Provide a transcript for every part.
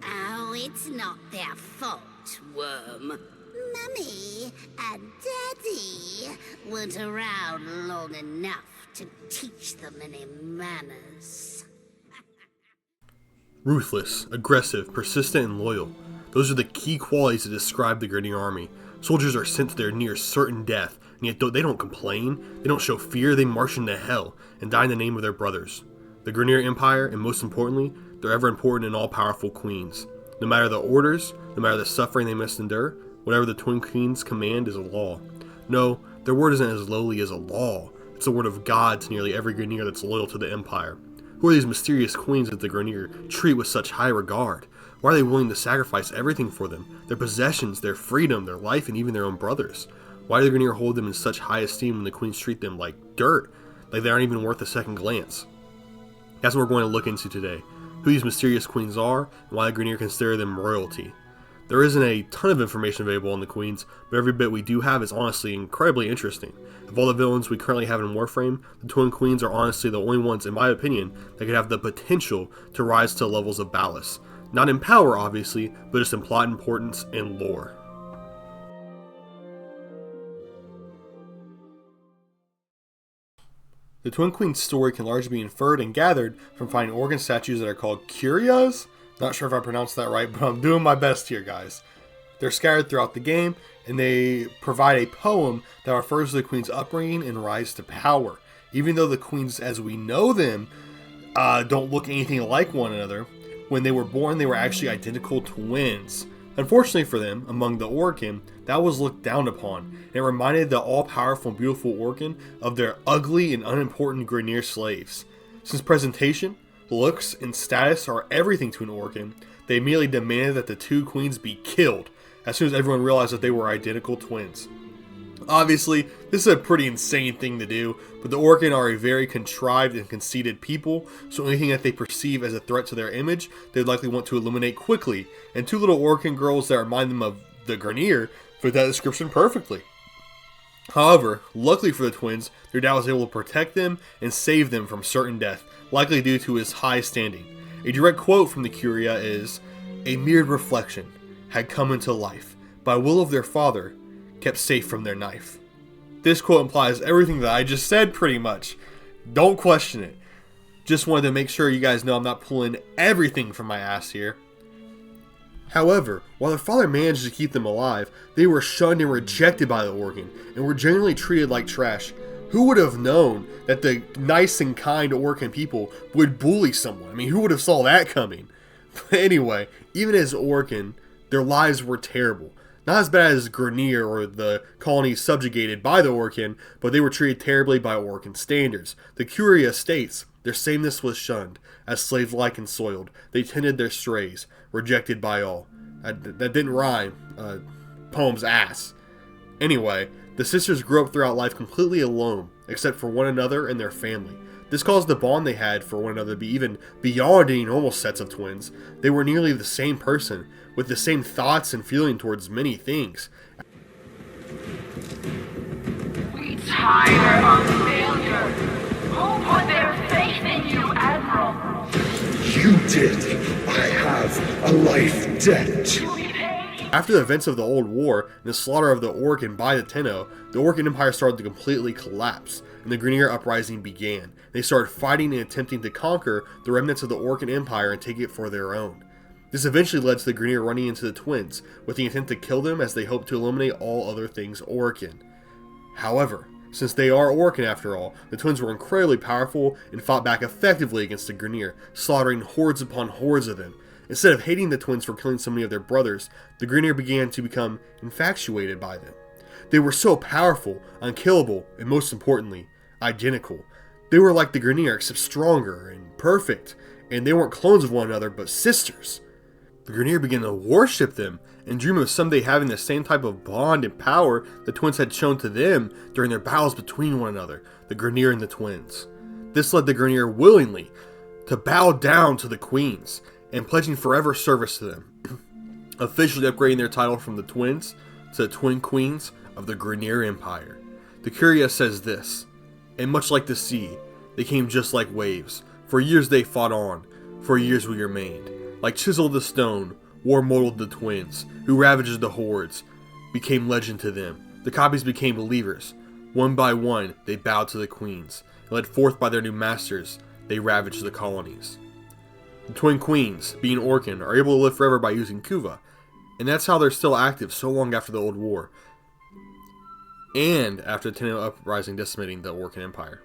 Oh, it's not their fault, Worm. Mummy and Daddy weren't around long enough to teach them any manners. Ruthless, aggressive, persistent, and loyal. Those are the key qualities that describe the Grineer army. Soldiers are sent to their near certain death, and yet they don't complain, they don't show fear, they march into hell and die in the name of their brothers. The Grineer Empire, and most importantly, their ever-important and all-powerful queens. No matter the orders, no matter the suffering they must endure, whatever the Twin Queens command is a law. No, their word isn't as lowly as a law. It's the word of God to nearly every Grineer that's loyal to the Empire. Who are these mysterious queens that the Grineer treat with such high regard? Why are they willing to sacrifice everything for them? Their possessions, their freedom, their life, and even their own brothers? Why do the Grineer hold them in such high esteem when the queens treat them like dirt? Like they aren't even worth a second glance? That's what we're going to look into today. Who these mysterious queens are, and why the Grineer consider them royalty. There isn't a ton of information available on the queens, but every bit we do have is honestly incredibly interesting. Of all the villains we currently have in Warframe, the Twin Queens are honestly the only ones, in my opinion, that could have the potential to rise to levels of Ballast. Not in power, obviously, but just in plot importance and lore. The Twin Queen's story can largely be inferred and gathered from finding Orokin statues that are called curias. Not sure if I pronounced that right, but I'm doing my best here, guys. They're scattered throughout the game, and they provide a poem that refers to the Queen's upbringing and rise to power. Even though the Queens, as we know them, don't look anything like one another, when they were born, they were actually identical twins. Unfortunately for them, among the Orokin, that was looked down upon, and it reminded the all-powerful and beautiful Orokin of their ugly and unimportant Grineer slaves. Since presentation, looks, and status are everything to an Orokin, they immediately demanded that the two queens be killed, as soon as everyone realized that they were identical twins. Obviously, this is a pretty insane thing to do, but the Orokin are a very contrived and conceited people, so anything that they perceive as a threat to their image, they'd likely want to eliminate quickly, and two little Orokin girls that remind them of the Grineer fit that description perfectly. However, luckily for the twins, their dad was able to protect them and save them from certain death, likely due to his high standing. A direct quote from the Curia is, "A mirrored reflection had come into life, by will of their father, kept safe from their knife." This quote implies everything that I just said pretty much. Don't question it. Just wanted to make sure you guys know I'm not pulling everything from my ass here. However, while their father managed to keep them alive, they were shunned and rejected by the Orokin, and were generally treated like trash. Who would have known that the nice and kind Orokin people would bully someone? I mean, who would have saw that coming? But anyway, even as Orokin, their lives were terrible. Not as bad as Grineer or the colonies subjugated by the Orokin, but they were treated terribly by Orokin standards. The Curia states, their sameness was shunned, as slave-like and soiled. They tended their strays, rejected by all. That didn't rhyme. Poem's ass. Anyway, the sisters grew up throughout life completely alone, except for one another and their family. This caused the bond they had for one another to be even beyond any normal sets of twins. They were nearly the same person, with the same thoughts and feeling towards many things. We tire of failure. Who put their faith in you, Admiral? You did. I have a life debt. To be paid. After the events of the Old War and the slaughter of the Orokin by the Tenno, the Orokin Empire started to completely collapse, and the Grineer Uprising began. They started fighting and attempting to conquer the remnants of the Orokin Empire and take it for their own. This eventually led to the Grineer running into the twins, with the intent to kill them as they hoped to eliminate all other things Orokin. However, since they are Orokin after all, the twins were incredibly powerful and fought back effectively against the Grineer, slaughtering hordes upon hordes of them. Instead of hating the twins for killing so many of their brothers, the Grineer began to become infatuated by them. They were so powerful, unkillable, and most importantly, identical. They were like the Grineer, except stronger and perfect, and they weren't clones of one another, but sisters. The Grineer began to worship them and dream of someday having the same type of bond and power the twins had shown to them during their battles between one another, the Grineer and the twins. This led the Grineer willingly to bow down to the queens and pledging forever service to them, officially upgrading their title from the twins to the Twin Queens of the Grineer Empire. The Curia says this, "And much like the sea, they came just like waves. For years they fought on, for years we remained. like Chisel the Stone, War Mortal the Twins, who ravaged the hordes, became legend to them. The copies became believers. One by one, they bowed to the queens. Led forth by their new masters, they ravaged the colonies. The Twin Queens, being Orokin, are able to live forever by using Kuva, and that's how they're still active so long after the Old War, and after the Tenno Uprising decimating the Orokin Empire.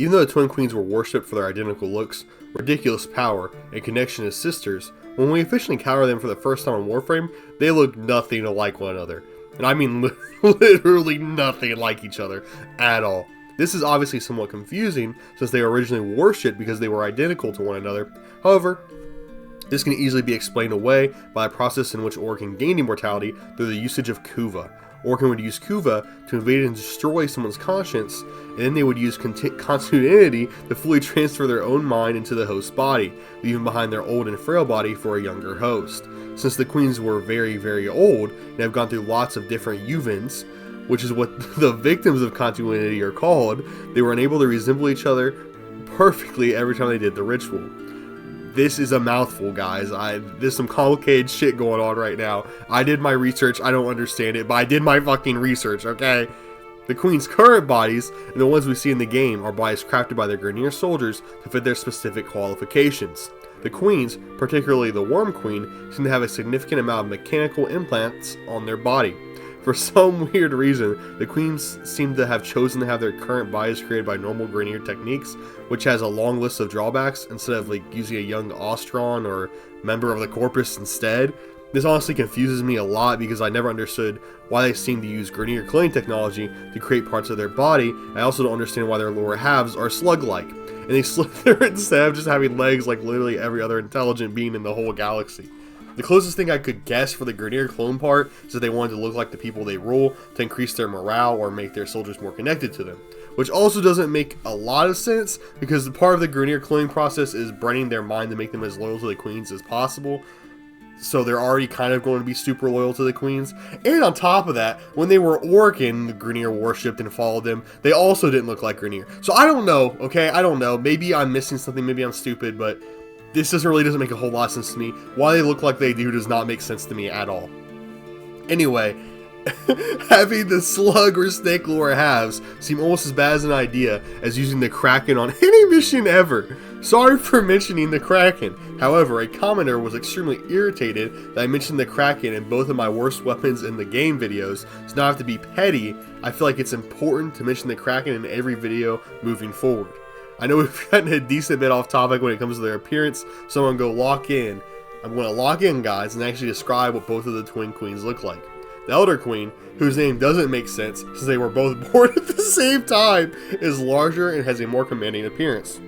Even though the Twin Queens were worshipped for their identical looks, ridiculous power, and connection as sisters, when we officially encounter them for the first time on Warframe, they look nothing alike one another. And I mean literally nothing like each other at all. This is obviously somewhat confusing since they were originally worshipped because they were identical to one another. However, this can easily be explained away by a process in which Orokin gained immortality through the usage of Kuva. Orokin would use Kuva to invade and destroy someone's conscience, and then they would use continuity to fully transfer their own mind into the host's body, leaving behind their old and frail body for a younger host. Since the queens were very, very old and have gone through lots of different Yuvins, which is what the victims of continuity are called, they were unable to resemble each other perfectly every time they did the ritual. This is a mouthful, guys. There's some complicated shit going on right now. I did my research. I don't understand it, but I did my fucking research, okay? The queen's current bodies, and the ones we see in the game, are bodies crafted by their Grineer soldiers to fit their specific qualifications. The queens, particularly the Worm Queen, seem to have a significant amount of mechanical implants on their body. For some weird reason, the queens seem to have chosen to have their current bodies created by normal Grineer techniques, which has a long list of drawbacks, instead of like using a young Ostron or member of the Corpus instead. This honestly confuses me a lot because I never understood why they seem to use Grineer cloning technology to create parts of their body. I also don't understand why their lower halves are slug-like, and they slither instead of just having legs like literally every other intelligent being in the whole galaxy. The closest thing I could guess for the Grineer clone part is that they wanted to look like the people they rule to increase their morale or make their soldiers more connected to them. Which also doesn't make a lot of sense because the part of the Grineer cloning process is branding their mind to make them as loyal to the queens as possible. So they're already kind of going to be super loyal to the queens. And on top of that, when they were Orokin, the Grineer worshipped and followed them, they also didn't look like Grineer. So I don't know, okay? I don't know. Maybe I'm missing something, maybe I'm stupid, but this really doesn't make a whole lot of sense to me. Why they look like they do does not make sense to me at all. Anyway, having the slug or snake lower halves seem almost as bad as an idea as using the Kraken on any mission ever. Sorry for mentioning the Kraken. However, a commenter was extremely irritated that I mentioned the Kraken in both of my worst weapons in the game videos, so now I have to be petty. I feel like it's important to mention the Kraken in every video moving forward. I know we've gotten a decent bit off topic when it comes to their appearance, so I'm going to go lock in. I'm going to lock in, guys, and actually describe what both of the Twin Queens look like. The Elder Queen, whose name doesn't make sense since they were both born at the same time, is larger and has a more commanding appearance.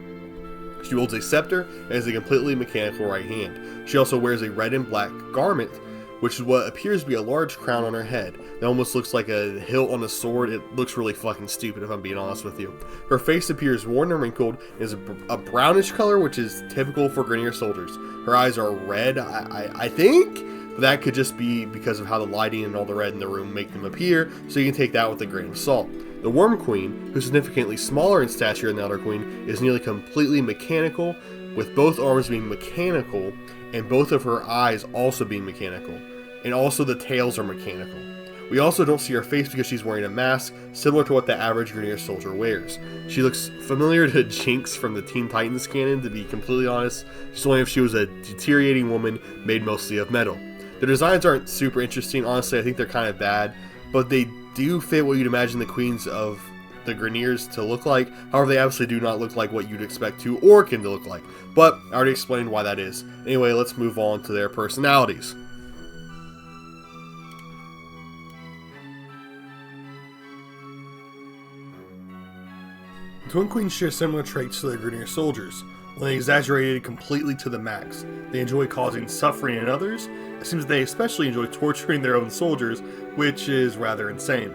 She wields a scepter and has a completely mechanical right hand. She also wears a red and black garment, which is what appears to be a large crown on her head. It almost looks like a hilt on a sword. It looks really fucking stupid if I'm being honest with you. Her face appears worn and wrinkled and is a brownish color, which is typical for Grineer soldiers. Her eyes are red, I think? But that could just be because of how the lighting and all the red in the room make them appear, so you can take that with a grain of salt. The Worm Queen, who's significantly smaller in stature than the Elder Queen, is nearly completely mechanical, with both arms being mechanical, and both of her eyes also being mechanical. And also the tails are mechanical. We also don't see her face because she's wearing a mask, similar to what the average Grineer soldier wears. She looks familiar to Jinx from the Teen Titans canon, to be completely honest. She's only if she was a deteriorating woman made mostly of metal. The designs aren't super interesting, honestly. I think they're kind of bad, but they do fit what you'd imagine the queens of the Grineers to look like. However, they absolutely do not look like what you'd expect Orokin to look like. But I already explained why that is. Anyway, let's move on to their personalities. The Twin Queens share similar traits to the Grineer soldiers, only exaggerated completely to the max. They enjoy causing suffering in others. It seems they especially enjoy torturing their own soldiers, which is rather insane.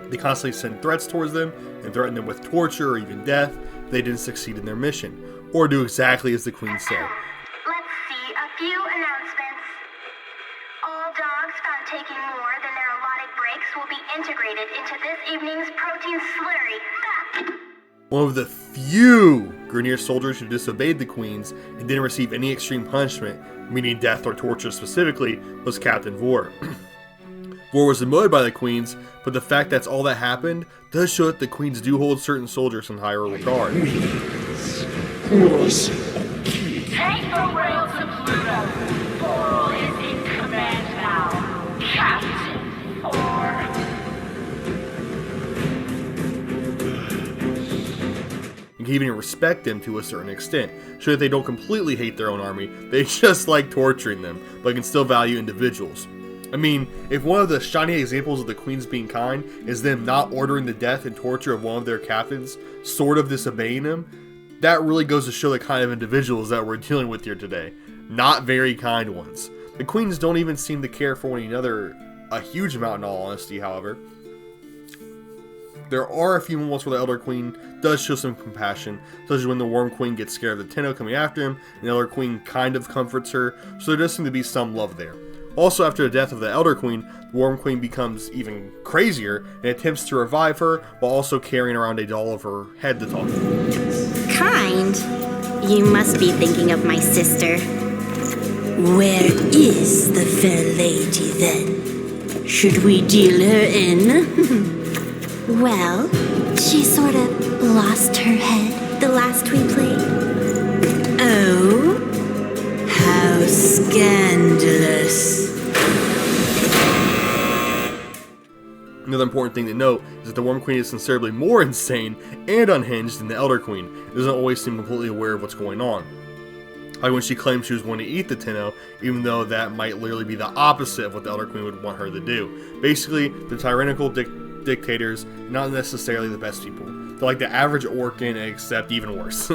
They constantly send threats towards them and threaten them with torture or even death if they didn't succeed in their mission, or do exactly as the Queen said. Let's see, a few announcements. All dogs found taking more than their allotted breaks will be integrated into this evening's protein slurry. One of the few Grineer soldiers who disobeyed the queens and didn't receive any extreme punishment, meaning death or torture specifically, was Captain Vor. Vor was demoted by the queens, but the fact that's all that happened does show that the queens do hold certain soldiers in higher regard. Take the rail to Pluto. Pastoral is in command now. Captain Vor. You can even respect them to a certain extent, show that they don't completely hate their own army, they just like torturing them, but can still value individuals. I mean, if one of the shining examples of the queens being kind is them not ordering the death and torture of one of their captains, sort of disobeying him, that really goes to show the kind of individuals that we're dealing with here today. Not very kind ones. The queens don't even seem to care for one another a huge amount in all honesty, however. There are a few moments where the Elder Queen does show some compassion, such as when the Worm Queen gets scared of the Tenno coming after him, and the Elder Queen kind of comforts her, so there does seem to be some love there. Also, after the death of the Elder Queen, the Worm Queen becomes even crazier and attempts to revive her while also carrying around a doll of her head to talk to. Kind? You must be thinking of my sister. Where is the fair lady then? Should we deal her in? Well, she sort of lost her head the last we played. Oh? How scandalous. Another important thing to note is that the Worm Queen is considerably more insane and unhinged than the Elder Queen. It doesn't always seem completely aware of what's going on. Like when she claimed she was going to eat the Tenno, even though that might literally be the opposite of what the Elder Queen would want her to do. Basically, the tyrannical dictators, not necessarily the best people. They're like the average Orokin, except even worse.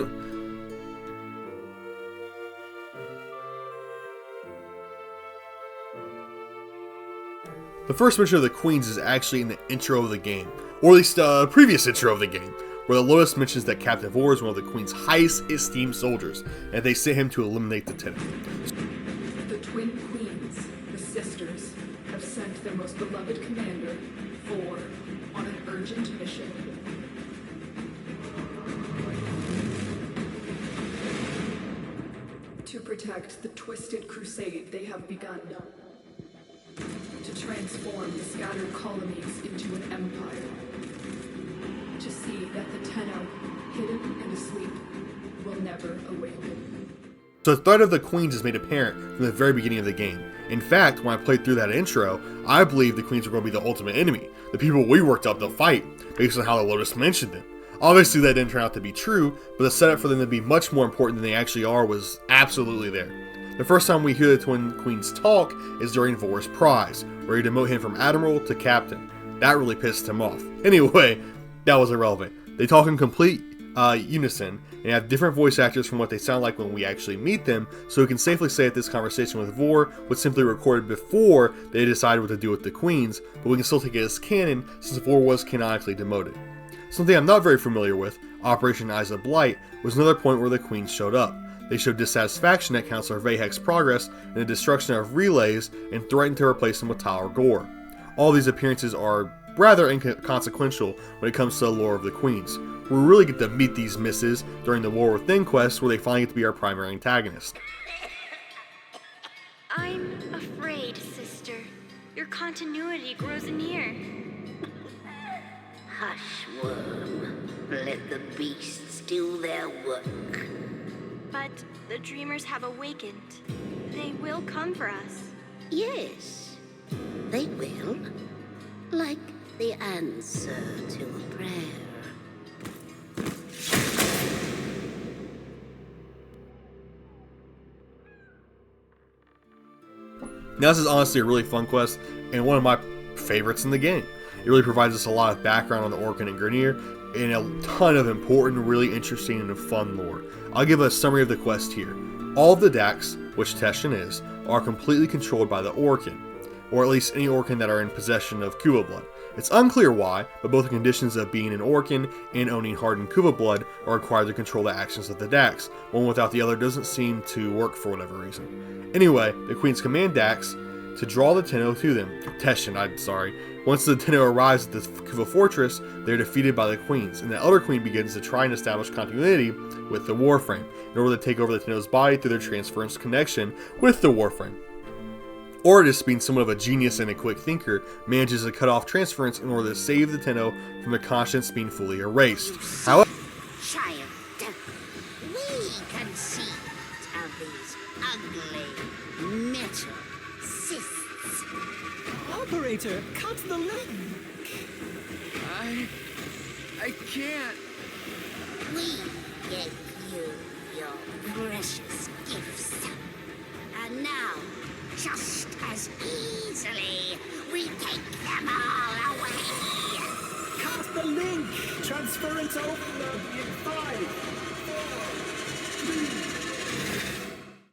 The first mention of the queens is actually in the intro of the game, or at least the previous intro of the game, where the Lotus mentions that Captain Vor is one of the queen's highest esteemed soldiers, and they sent him to eliminate the Tenno. The twin queens, the sisters, have sent their most beloved commander, Vor, on an urgent mission. To protect the twisted crusade they have begun. To transform the scattered colonies into an empire. To see that the Tenno, hidden and asleep, will never awaken. So the threat of the queens is made apparent from the very beginning of the game. In fact, when I played through that intro, I believed the queens were going to be the ultimate enemy, the people we worked up to fight, based on how the Lotus mentioned them. Obviously that didn't turn out to be true, but the setup for them to be much more important than they actually are was absolutely there. The first time we hear the twin queens talk is during Vor's prize, where he demote him from Admiral to Captain. That really pissed him off. Anyway, that was irrelevant. They talk in complete unison, and have different voice actors from what they sound like when we actually meet them, so we can safely say that this conversation with Vor was simply recorded before they decided what to do with the queens, but we can still take it as canon since Vor was canonically demoted. Something I'm not very familiar with, Operation Eyes of Blight, was another point where the queens showed up. They showed dissatisfaction at Councillor Vahek's progress and the destruction of relays and threatened to replace them with Tower Gore. All these appearances are rather inconsequential when it comes to the lore of the queens. We really get to meet these misses during the War Within quest, where they finally get to be our primary antagonist. I'm afraid, sister. Your continuity grows near. Hush, worm. Let the beasts do their work. But the dreamers have awakened. They will come for us. Yes, they will. Like the answer to a prayer. Now, this is honestly a really fun quest, and one of my favorites in the game. It really provides us a lot of background on the Orokin and Grineer, and a ton of important, really interesting, and fun lore. I'll give a summary of the quest here. All of the Dax, which Teshin is, are completely controlled by the Orokin, or at least any Orokin that are in possession of Kuva blood. It's unclear why, but both the conditions of being an Orokin and owning hardened Kuva blood are required to control the actions of the Dax. One without the other doesn't seem to work for whatever reason. Anyway, the Queen's command Dax to draw the Tenno to them. Once the Tenno arrives at the Kuva fortress, they're defeated by the queens, and the Elder Queen begins to try and establish continuity with the Warframe in order to take over the Tenno's body through their transference connection with the Warframe. Ortis, being somewhat of a genius and a quick thinker, manages to cut off transference in order to save the Tenno from their conscience being fully erased. However, Child, we conceived of these ugly metal cysts. Operator, cut the link! I can't. We gave you your precious gifts. And now, just as easily, we take them all away. Cut the link! Transference overload in 5, 4, 3.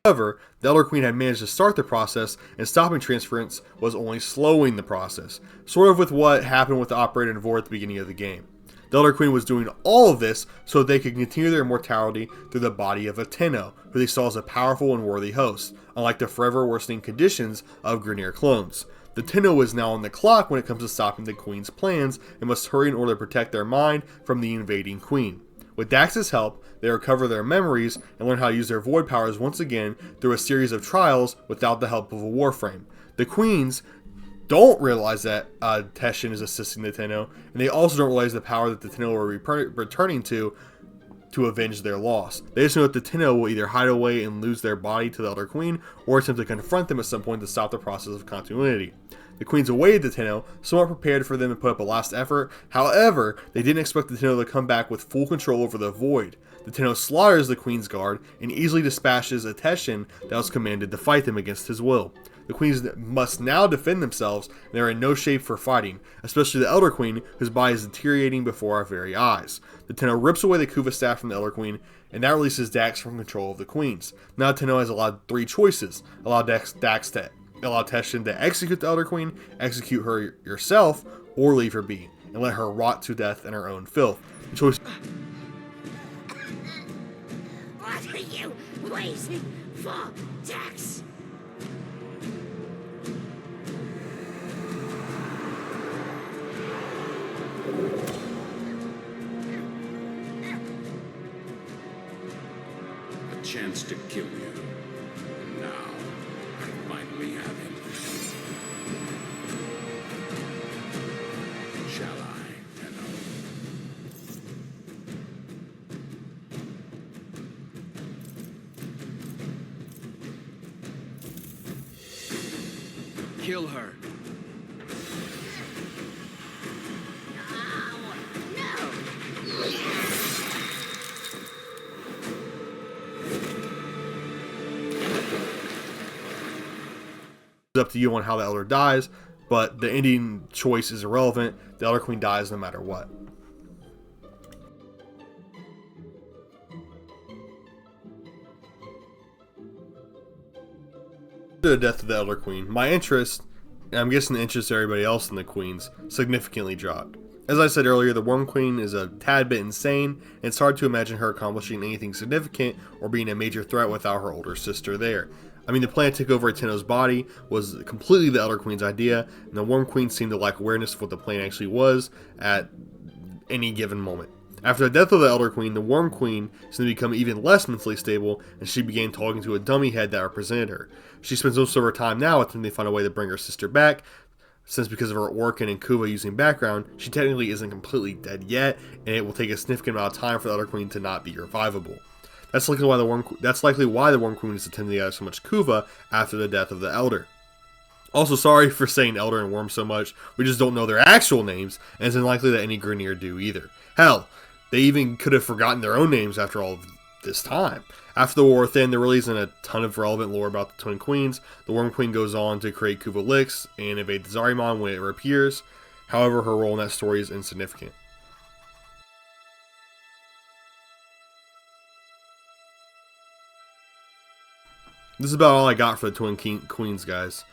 However, the Elder Queen had managed to start the process, and stopping transference was only slowing the process, sort of with what happened with the Operator and Vor at the beginning of the game. The Elder Queen was doing all of this so that they could continue their immortality through the body of a Tenno, who they saw as a powerful and worthy host, unlike the forever worsening conditions of Grineer clones. The Tenno is now on the clock when it comes to stopping the Queen's plans, and must hurry in order to protect their mind from the invading Queen. With Dax's help, they recover their memories and learn how to use their void powers once again through a series of trials without the help of a Warframe. The Queens don't realize that Teshin is assisting the Tenno, and they also don't realize the power that the Tenno are returning to avenge their loss. They just know that the Tenno will either hide away and lose their body to the Elder Queen, or attempt to confront them at some point to stop the process of continuity. The Queens awaited the Tenno, somewhat prepared for them to put up a last effort. However, they didn't expect the Tenno to come back with full control over the Void. The Tenno slaughters the Queen's guard and easily dispatches a Teshin that was commanded to fight them against his will. The Queens must now defend themselves, and they are in no shape for fighting, especially the Elder Queen, whose body is deteriorating before our very eyes. The Tenno rips away the Kuva staff from the Elder Queen, and that releases Dax from control of the Queens. Now Tenno has allowed 3 choices. Allow Teshin to execute the Elder Queen, execute her yourself, or leave her be, and let her rot to death in her own filth. The choice. What are you waiting for, Dax? A chance to kill you. And now, I finally have him. Shall I, Tenno? Kill her. Up to you on how the Elder dies, but the ending choice is irrelevant. The Elder Queen dies no matter what. After the death of the Elder Queen, my interest, and I'm guessing the interest of everybody else in the Queens, significantly dropped. As I said earlier, the Worm Queen is a tad bit insane, and it's hard to imagine her accomplishing anything significant or being a major threat without her older sister there. I mean, the plan to take over Tenno's body was completely the Elder Queen's idea, and the Worm Queen seemed to lack awareness of what the plan actually was at any given moment. After the death of the Elder Queen, the Worm Queen seemed to become even less mentally stable, and she began talking to a dummy head that represented her. She spends most of her time now attempting to find a way to bring her sister back, since because of her Orokin and Kuva using background, she technically isn't completely dead yet, and it will take a significant amount of time for the Elder Queen to not be revivable. That's likely why the Worm Queen is attempting to gather so much Kuva after the death of the Elder. Also, sorry for saying Elder and Worm so much, we just don't know their actual names, and it's unlikely that any Grineer do either. Hell, they even could have forgotten their own names after all of this time. After the War Within, there really isn't a ton of relevant lore about the Twin Queens. The Worm Queen goes on to create Kuva Lix and invade the Zarimon when it reappears. However, her role in that story is insignificant. This is about all I got for the Twin Queens, guys.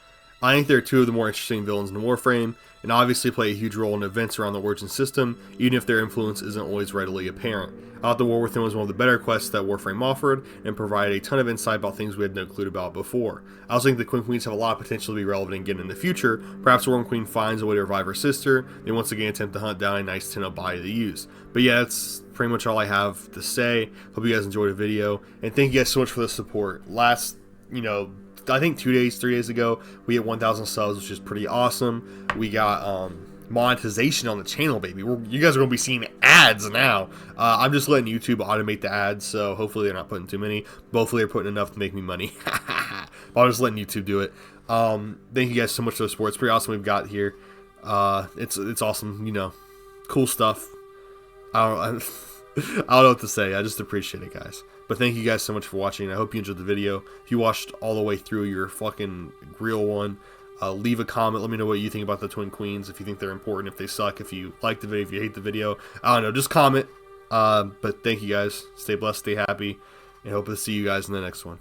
I think they're two of the more interesting villains in Warframe, and obviously play a huge role in events around the Origin system, even if their influence isn't always readily apparent. I thought the War Within was one of the better quests that Warframe offered, and provided a ton of insight about things we had no clue about before. I also think the Twin Queens have a lot of potential to be relevant again in the future. Perhaps Worm Queen finds a way to revive her sister, they once again attempt to hunt down a nice Tenno body to use. But yeah, that's pretty much all I have to say. Hope you guys enjoyed the video, and thank you guys so much for the support. I think 3 days ago, we hit 1,000 subs, which is pretty awesome. We got monetization on the channel, baby. You guys are going to be seeing ads now. I'm just letting YouTube automate the ads, so hopefully they're not putting too many. But hopefully they're putting enough to make me money. But I'm just letting YouTube do it. Thank you guys so much for the support. It's pretty awesome we've got here. It's awesome, cool stuff. I don't know what to say. I just appreciate it, guys. But thank you guys so much for watching. I hope you enjoyed the video. If you watched all the way through, you're a fucking real one. Leave a comment. Let me know what you think about the Twin Queens. If you think they're important, if they suck, if you like the video, if you hate the video. I don't know. Just comment. But thank you guys. Stay blessed, stay happy, and hope to see you guys in the next one.